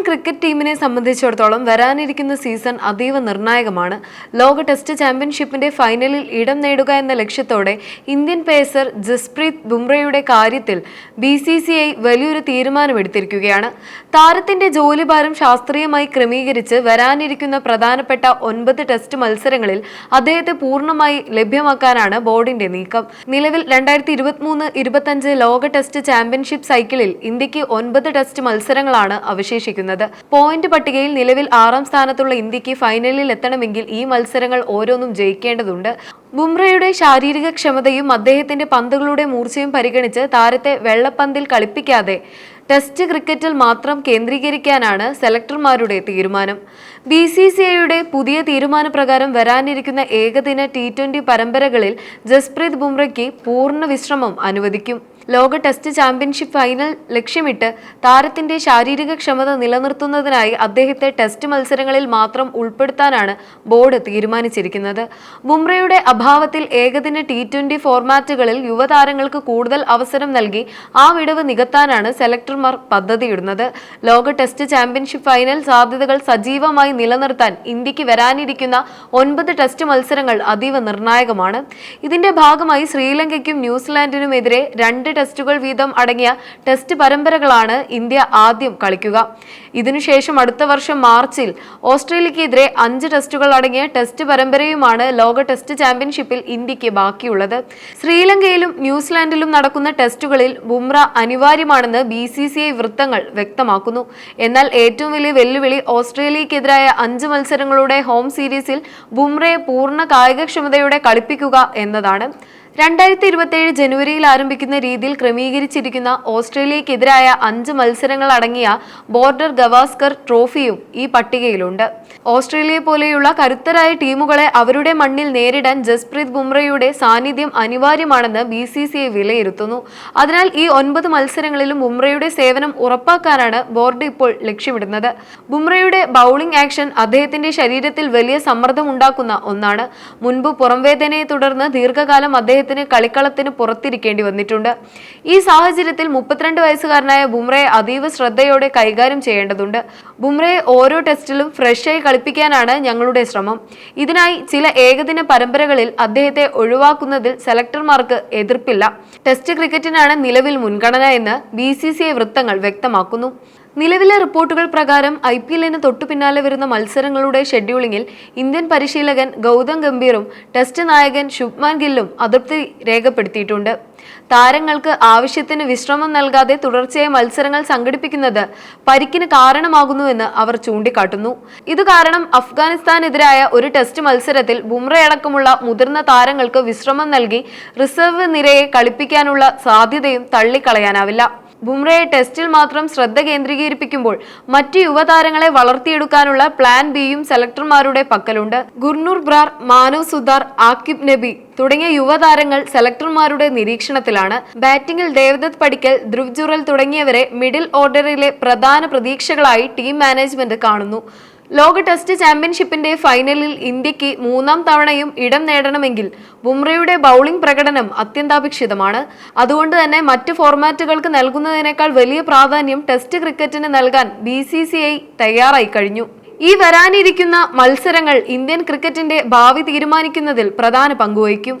Cricket ടീമിനെ സംബന്ധിച്ചിടത്തോളം വരാനിരിക്കുന്ന സീസൺ അതീവ നിർണായകമാണ്. ലോക ടെസ്റ്റ് ചാമ്പ്യൻഷിപ്പിന്റെ ഫൈനലിൽ ഇടം നേടുക എന്ന ലക്ഷ്യത്തോടെ ഇന്ത്യൻ പേസർ ജസ്പ്രീത് ബുംറയുടെ കാര്യത്തിൽ BCCI വലിയൊരു തീരുമാനമെടുത്തിരിക്കുകയാണ്. താരത്തിന്റെ ജോലിഭാരം ശാസ്ത്രീയമായി ക്രമീകരിച്ച് വരാനിരിക്കുന്ന പ്രധാനപ്പെട്ട 9 ടെസ്റ്റ് മത്സരങ്ങളിൽ അദ്ദേഹത്തെ പൂർണ്ണമായി ലഭ്യമാക്കാനാണ് ബോർഡിന്റെ നീക്കം. നിലവിൽ 2023-25 ലോക ടെസ്റ്റ് ചാമ്പ്യൻഷിപ്പ് സൈക്കിളിൽ ഇന്ത്യക്ക് 9 ടെസ്റ്റ് മത്സരങ്ങളാണ് അവശേഷിക്കുന്നത്. പോയിന്റ് പട്ടികയിൽ നിലവിൽ 6ാം സ്ഥാനത്തുള്ള ഇന്ത്യക്ക് ഫൈനലിൽ എത്തണമെങ്കിൽ ഈ മത്സരങ്ങൾ ഓരോന്നും ജയിക്കേണ്ടതുണ്ട്. ബുംറയുടെ ശാരീരിക ക്ഷമതയും അദ്ദേഹത്തിന്റെ പന്തുകളുടെ മൂർച്ചയും പരിഗണിച്ച് താരത്തെ വെള്ളപ്പന്തിൽ കളിപ്പിക്കാതെ ടെസ്റ്റ് ക്രിക്കറ്റിൽ മാത്രം കേന്ദ്രീകരിക്കാനാണ് സെലക്ടർമാരുടെ തീരുമാനം. BCCIയുടെ പുതിയ തീരുമാനപ്രകാരം വരാനിരിക്കുന്ന ഏകദിന T20 പരമ്പരകളിൽ ജസ്പ്രീത് ബുംറയ്ക്ക് പൂർണ്ണ വിശ്രമം അനുവദിക്കും. ലോക ടെസ്റ്റ് ചാമ്പ്യൻഷിപ്പ് ഫൈനൽ ലക്ഷ്യമിട്ട് താരത്തിന്റെ ശാരീരിക ക്ഷമത നിലനിർത്തുന്നതിനായി അദ്ദേഹത്തെ ടെസ്റ്റ് മത്സരങ്ങളിൽ മാത്രം ഉൾപ്പെടുത്താനാണ് ബോർഡ് തീരുമാനിച്ചിരിക്കുന്നത്. ബുംറയുടെ അഭാവത്തിൽ ഏകദിന T20 ഫോർമാറ്റുകളിൽ യുവതാരങ്ങൾക്ക് കൂടുതൽ അവസരം നൽകി ആ വിടവ് നികത്താനാണ് സെലക്ടർമാർ പദ്ധതിയിടുന്നത്. ലോക ടെസ്റ്റ് ചാമ്പ്യൻഷിപ്പ് ഫൈനൽ സാധ്യതകൾ സജീവമായി നിലനിർത്താൻ ഇന്ത്യക്ക് വരാനിരിക്കുന്ന 9 ടെസ്റ്റ് മത്സരങ്ങൾ അതീവ നിർണായകമാണ്. ഇതിന്റെ ഭാഗമായി ശ്രീലങ്കയ്ക്കും ന്യൂസിലാൻഡിനുമെതിരെ 2 ടെസ്റ്റുകൾ വീതം അടങ്ങിയ ടെസ്റ്റ് പരമ്പരകളാണ് ഇന്ത്യ ആദ്യം കളിക്കുക. ഇതിനുശേഷം അടുത്ത വർഷം മാർച്ചിൽ ഓസ്ട്രേലിയക്കെതിരെ 5 ടെസ്റ്റുകൾ അടങ്ങിയ ടെസ്റ്റ് പരമ്പരയുമാണ് ലോക ടെസ്റ്റ് ചാമ്പ്യൻഷിപ്പിൽ ഇന്ത്യക്ക് ബാക്കിയുള്ളത്. ശ്രീലങ്കയിലും ന്യൂസിലാൻഡിലും നടക്കുന്ന ടെസ്റ്റുകളിൽ ബുംറ അനിവാര്യമാണെന്ന് BCCI വൃത്തങ്ങൾ വ്യക്തമാക്കുന്നു. എന്നാൽ ഏറ്റവും വലിയ വെല്ലുവിളി ഓസ്ട്രേലിയക്കെതിരായ 5 മത്സരങ്ങളുടെ ഹോം സീരീസിൽ ബുംറയെ പൂർണ്ണ കായികക്ഷമതയോടെ കളിപ്പിക്കുക എന്നതാണ്. 2027 ജനുവരിയിൽ ആരംഭിക്കുന്ന രീതിയിൽ ക്രമീകരിച്ചിരിക്കുന്ന ഓസ്ട്രേലിയക്കെതിരായ 5 മത്സരങ്ങൾ അടങ്ങിയ ബോർഡർ ഗവാസ്കർ ട്രോഫിയും ഈ പട്ടികയിലുണ്ട്. ഓസ്ട്രേലിയ പോലെയുള്ള കരുത്തരായ ടീമുകളെ അവരുടെ മണ്ണിൽ നേരിടാൻ ജസ്പ്രീത് ബുംറയുടെ സാന്നിധ്യം അനിവാര്യമാണെന്ന് BCCI വിലയിരുത്തുന്നു. അതിനാൽ ഈ 9 മത്സരങ്ങളിലും ബുംറയുടെ സേവനം ഉറപ്പാക്കാനാണ് ബോർഡ് ഇപ്പോൾ ലക്ഷ്യമിടുന്നത്. ബുംറയുടെ ബൗളിംഗ് ആക്ഷൻ അദ്ദേഹത്തിന്റെ ശരീരത്തിൽ വലിയ സമ്മർദ്ദം ഉണ്ടാക്കുന്ന ഒന്നാണ്. മുൻപ് പുറംവേദനയെ തുടർന്ന് ദീർഘകാലം അദ്ദേഹത്തിന് കളിക്കളത്തിന് പുറത്തിരിക്കേണ്ടി വന്നിട്ടുണ്ട്. ഈ സാഹചര്യത്തിൽ 32 വയസ്സുകാരനായ ബുംറയെ അതീവ ശ്രദ്ധയോടെ കൈകാര്യം ചെയ്യേണ്ടതുണ്ട്. ബുംറയെ ഓരോ ടെസ്റ്റിലും ഫ്രഷായി കളിപ്പിക്കാനാണ് ഞങ്ങളുടെ ശ്രമം. ഇതിനായി ചില ഏകദിന പരമ്പരകളിൽ അദ്ദേഹത്തെ ഒഴിവാക്കുന്നതിൽ സെലക്ടർമാർക്ക് എതിർപ്പില്ല. ടെസ്റ്റ് ക്രിക്കറ്റിനാണ് നിലവിൽ മുൻഗണന എന്ന് BCCI വൃത്തങ്ങൾ വ്യക്തമാക്കുന്നു. നിലവിലെ റിപ്പോർട്ടുകൾ പ്രകാരം IPLന് തൊട്ടു പിന്നാലെ വരുന്ന മത്സരങ്ങളുടെ ഷെഡ്യൂളിംഗിൽ ഇന്ത്യൻ പരിശീലകൻ ഗൗതം ഗംഭീറും ടെസ്റ്റ് നായകൻ ശുഭ്മാൻ ഗില്ലും അതൃപ്തി രേഖപ്പെടുത്തിയിട്ടുണ്ട്. താരങ്ങൾക്ക് ആവശ്യത്തിന് വിശ്രമം നൽകാതെ തുടർച്ചയായി മത്സരങ്ങൾ സംഘടിപ്പിക്കുന്നത് പരിക്കിന് കാരണമാകുന്നുവെന്ന് അവർ ചൂണ്ടിക്കാട്ടുന്നു. ഇത് കാരണം അഫ്ഗാനിസ്ഥാനെതിരായ ഒരു ടെസ്റ്റ് മത്സരത്തിൽ ബുംറയടക്കമുള്ള മുതിർന്ന താരങ്ങൾക്ക് വിശ്രമം നൽകി റിസർവ് നിരയെ കളിപ്പിക്കാനുള്ള സാധ്യതയും തള്ളിക്കളയാനാവില്ല. ബുംറയെ ടെസ്റ്റിൽ മാത്രം ശ്രദ്ധ കേന്ദ്രീകരിപ്പിക്കുമ്പോൾ മറ്റ് യുവതാരങ്ങളെ വളർത്തിയെടുക്കാനുള്ള പ്ലാൻ ബിയും സെലക്ടർമാരുടെ പക്കലുണ്ട്. ഗുർനൂർ ബ്രാർ, മാനവ് സുതാർ, ആക്കിബ് നബി തുടങ്ങിയ യുവതാരങ്ങൾ സെലക്ടർമാരുടെ നിരീക്ഷണത്തിലാണ്. ബാറ്റിംഗിൽ ദേവദത്ത് പടിക്കൽ, ധ്രുവ് ജുറൽ തുടങ്ങിയവരെ മിഡിൽ ഓർഡറിലെ പ്രധാന പ്രതീക്ഷകളായി ടീം മാനേജ്മെന്റ് കാണുന്നു. ലോക ടെസ്റ്റ് ചാമ്പ്യൻഷിപ്പിന്റെ ഫൈനലിൽ ഇന്ത്യക്ക് 3ാം തവണയും ഇടം നേടണമെങ്കിൽ ബുംറയുടെ ബൗളിംഗ് പ്രകടനം അത്യന്താപേക്ഷിതമാണ്. അതുകൊണ്ട് തന്നെ മറ്റ് ഫോർമാറ്റുകൾക്ക് നൽകുന്നതിനേക്കാൾ വലിയ പ്രാധാന്യം ടെസ്റ്റ് ക്രിക്കറ്റിന് നൽകാൻ BCCI തയ്യാറായി കഴിഞ്ഞു. ഈ വരാനിരിക്കുന്ന മത്സരങ്ങൾ ഇന്ത്യൻ ക്രിക്കറ്റിന്റെ ഭാവി തീരുമാനിക്കുന്നതിൽ പ്രധാന പങ്കുവഹിക്കും.